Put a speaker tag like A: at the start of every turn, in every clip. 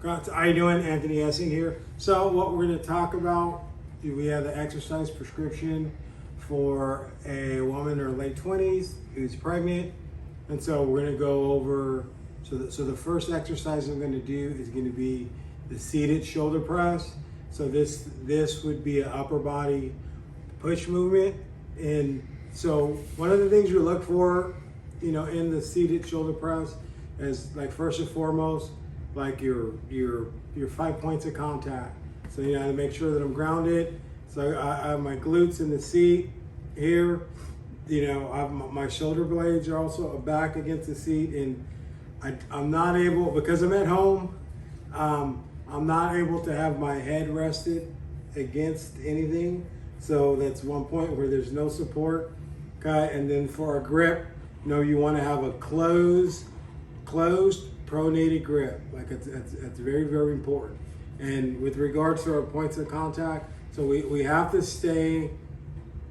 A: How you doing? Anthony Essing here. So what we're going to talk about, we have the exercise prescription for a woman in her late 20s who's pregnant. And so we're going to go over, so the first exercise I'm going to do is going to be the seated shoulder press. So this would be an upper body push movement. And so one of the things you look for, in the seated shoulder press is, like, first and foremost, like your 5 points of contact. So to make sure that I'm grounded. So I have my glutes in the seat here. I have my shoulder blades are also back against the seat, and I'm not able, because I'm at home, I'm not able to have my head rested against anything. So that's one point where there's no support. Okay, and then for a grip, you want to have a closed pronated grip. Like it's very, very important. And with regards to our points of contact, so we have to stay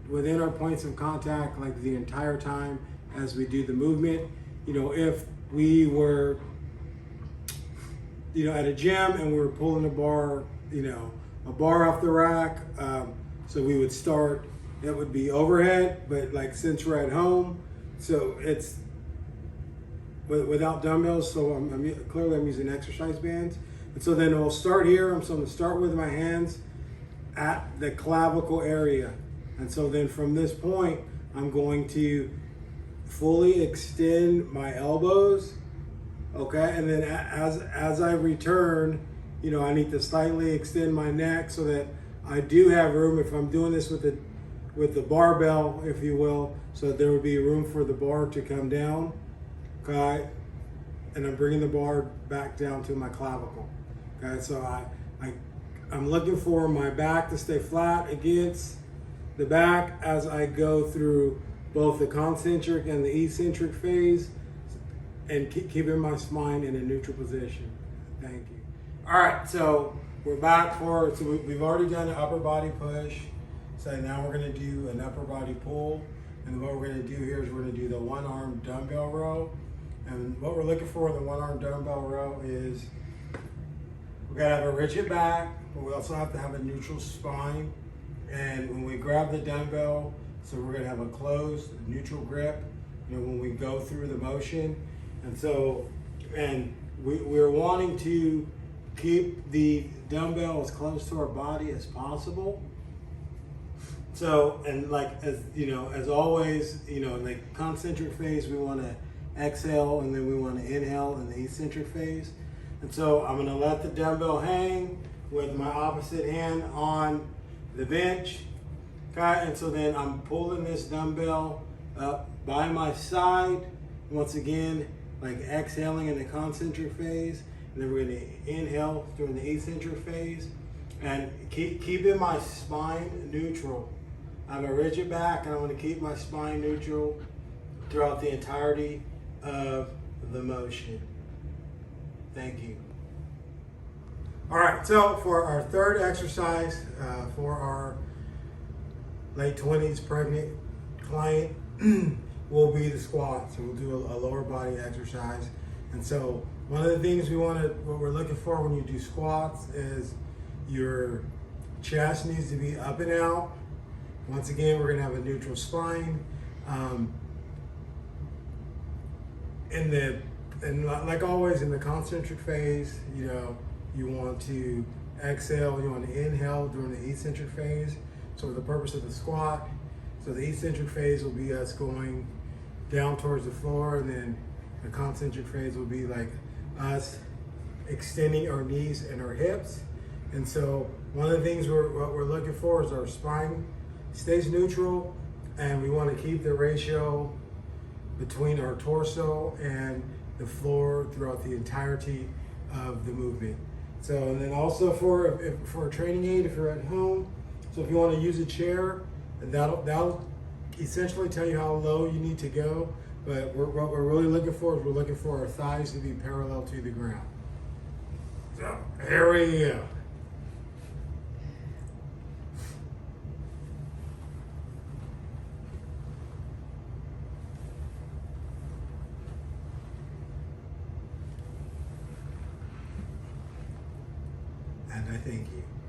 A: within our points of contact like the entire time as we do the movement. If we were at a gym and we were pulling a bar off the rack, so we would start, it would be overhead, but like since we're at home, so it's without dumbbells, so I'm using exercise bands. And so then we'll start here. So I'm going to start with my hands at the clavicle area. And so then from this point, I'm going to fully extend my elbows, okay? And then as I return, I need to slightly extend my neck so that I do have room, if I'm doing this with the barbell, if you will, so there would be room for the bar to come down. Okay, and I'm bringing the bar back down to my clavicle. Okay, so I'm looking for my back to stay flat against the back as I go through both the concentric and the eccentric phase, and keeping my spine in a neutral position. Thank you. All right, so we're back we've already done an upper body push. So now we're gonna do an upper body pull. And what we're gonna do here is we're gonna do the one arm dumbbell row. And what we're looking for in the one arm dumbbell row is we gotta have a rigid back, but we also have to have a neutral spine. And when we grab the dumbbell, so we're gonna have a closed neutral grip, when we go through the motion. And we're wanting to keep the dumbbell as close to our body as possible. So, and as always, in the concentric phase, we want to exhale, and then we want to inhale in the eccentric phase. And so I'm going to let the dumbbell hang with my opposite hand on the bench. Okay, and so then I'm pulling this dumbbell up by my side. Once again, like exhaling in the concentric phase, and then we're going to inhale during the eccentric phase, and keeping my spine neutral. I have a rigid back, and I want to keep my spine neutral throughout the entirety of the motion. Thank you. All right, so for our third exercise, for our late 20s pregnant client, will be the squat. So we'll do a lower body exercise. And so one of the things what we're looking for when you do squats is your chest needs to be up and out. Once again, we're gonna have a neutral spine. And like always in the concentric phase, you want to exhale, you want to inhale during the eccentric phase. So the purpose of the squat, so the eccentric phase will be us going down towards the floor, and then the concentric phase will be like us extending our knees and our hips. And so one of the things what we're looking for is our spine stays neutral, and we want to keep the ratio between our torso and the floor throughout the entirety of the movement. So, and then also for a training aid, if you're at home, so if you want to use a chair, that'll essentially tell you how low you need to go. But what we're really looking for is we're looking for our thighs to be parallel to the ground. So here we go. and I thank you.